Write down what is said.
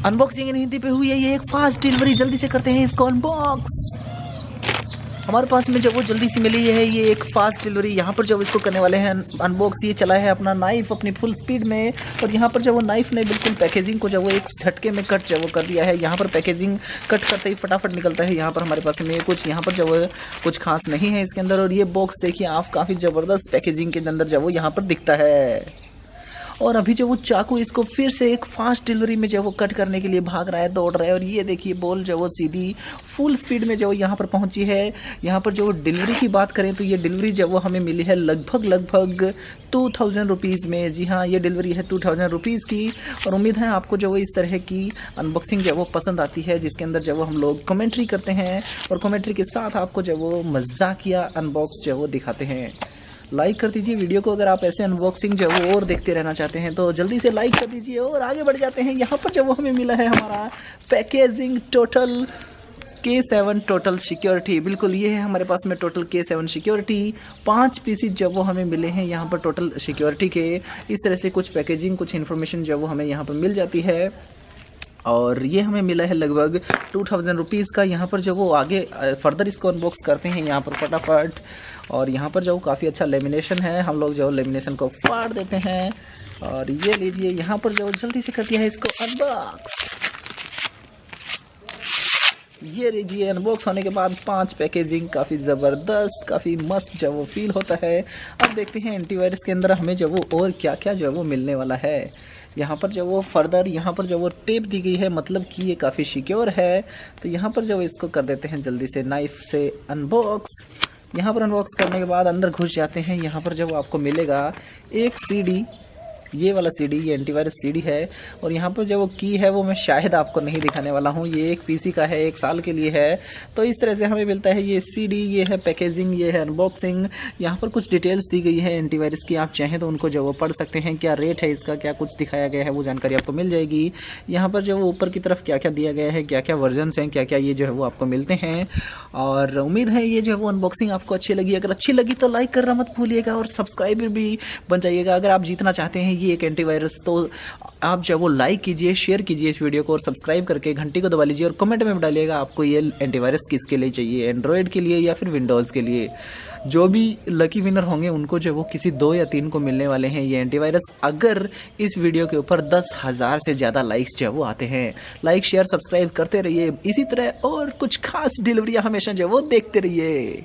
Unboxing इन हिंदी पे हुई है, ये एक फास्ट डिलीवरी, जल्दी से करते हैं इसको अनबॉक्स। हमारे पास में जब वो जल्दी से मिली है ये एक फास्ट डिलीवरी, यहाँ पर जब इसको करने वाले हैं अनबॉक्स। ये चला है अपना नाइफ अपनी फुल स्पीड में, और यहाँ पर जब वो नाइफ ने बिल्कुल पैकेजिंग को जब वो एक झटके में कट जब वो कर दिया है। यहाँ पर पैकेजिंग कट करते ही फटाफट निकलता है। यहाँ पर हमारे पास में कुछ यहाँ पर जब कुछ खास नहीं है इसके अंदर। और ये बॉक्स देखिए आप, काफ़ी ज़बरदस्त पैकेजिंग के अंदर जब वो यहाँ पर दिखता है। और अभी जो वो चाकू इसको फिर से एक फास्ट डिलीवरी में जो वो कट करने के लिए भाग रहा है, दौड़ रहा है। और ये देखिए बॉल जो वो सीधी फुल स्पीड में जो यहाँ पर पहुँची है। यहाँ पर जो डिलीवरी की बात करें तो ये डिलीवरी जब वो हमें मिली है लगभग 2000 रुपीज़ में। जी हाँ, ये डिलीवरी है 2000 रुपीज़ की। और उम्मीद है आपको जो वो इस तरह की अनबॉक्सिंग जब वो पसंद आती है, जिसके अंदर जब वो हम लोग कमेंट्री करते हैं और कमेंट्री के साथ आपको जब वो मज़ाकिया अनबॉक्स जो वो दिखाते हैं। लाइक कर दीजिए वीडियो को अगर आप ऐसे अनबॉक्सिंग जो है वो और देखते रहना चाहते हैं, तो जल्दी से लाइक कर दीजिए और आगे बढ़ जाते हैं। यहाँ पर जब वो हमें मिला है हमारा packaging total K7 total security, बिल्कुल ये है हमारे पास में टोटल K7 सिक्योरिटी। 5 पीसीज जब वो हमें मिले हैं यहाँ पर टोटल सिक्योरिटी के। इस तरह से कुछ पैकेजिंग कुछ इन्फॉर्मेशन जब वो हमें यहाँ पर मिल जाती है। और ये हमें मिला है लगभग 2000 रुपीज़ का। यहाँ पर जब वो आगे फर्दर इसको अनबॉक्स करते हैं यहाँ पर फटाफट। और यहाँ पर जो काफ़ी अच्छा लेमिनेशन है, हम लोग जो लेमिनेशन को फाड़ देते हैं। और ये लीजिए यहाँ पर जो जल्दी से कर दिया है इसको अनबॉक्स। ये लीजिए अनबॉक्स होने के बाद 5 पैकेजिंग, काफ़ी ज़बरदस्त काफ़ी मस्त जब वो फील होता है। अब देखते हैं एंटीवायरस के अंदर हमें जब वो और क्या क्या जो वो मिलने वाला है। यहाँ पर जब वो फर्दर यहाँ पर जब वो टेप दी गई है, मतलब कि ये काफ़ी सिक्योर है। तो यहाँ पर जब इसको कर देते हैं जल्दी से नाइफ से अनबॉक्स। यहाँ पर अनबॉक्स करने के बाद अंदर घुस जाते हैं। यहाँ पर जब आपको मिलेगा एक CD, ये वाला CD, ये एंटीवायरस CD है। और यहाँ पर जो वो की है वो मैं शायद आपको नहीं दिखाने वाला हूँ, ये एक PC का है, 1 साल के लिए है। तो इस तरह से हमें मिलता है ये CD, ये है पैकेजिंग, ये है अनबॉक्सिंग। यहाँ पर कुछ डिटेल्स दी गई है एंटीवायरस की, आप चाहें तो उनको जो वो पढ़ सकते हैं। क्या रेट है इसका, क्या कुछ दिखाया गया है, वो जानकारी आपको मिल जाएगी। यहाँ पर जो वो ऊपर की तरफ क्या क्या दिया गया है, क्या क्या वर्जन्स हैं, क्या क्या ये जो है वो आपको मिलते हैं। और उम्मीद है ये जो है वो अनबॉक्सिंग आपको अच्छी लगी। अगर अच्छी लगी तो लाइक करना मत भूलिएगा और सब्सक्राइबर भी बन जाइएगा। अगर आप जीतना चाहते हैं ये एक एंटीवायरस, तो आप जो वो लाइक कीजिए, शेयर कीजिए इस वीडियो को और सब्सक्राइब करके घंटी को दबा लीजिए। और कमेंट में डालिएगा आपको ये एंटीवायरस किसके लिए चाहिए, एंड्रॉयड के लिए या फिर विंडोज़ के लिए। जो भी लकी विनर होंगे उनको जो वो किसी 2 या 3 को मिलने वाले हैं ये एंटीवायरस, अगर इस वीडियो के ऊपर 10,000 से ज़्यादा लाइक्स जो वो आते हैं। लाइक शेयर सब्सक्राइब करते रहिए इसी तरह, और कुछ खास डिलीवरियाँ हमेशा जो वो देखते रहिए।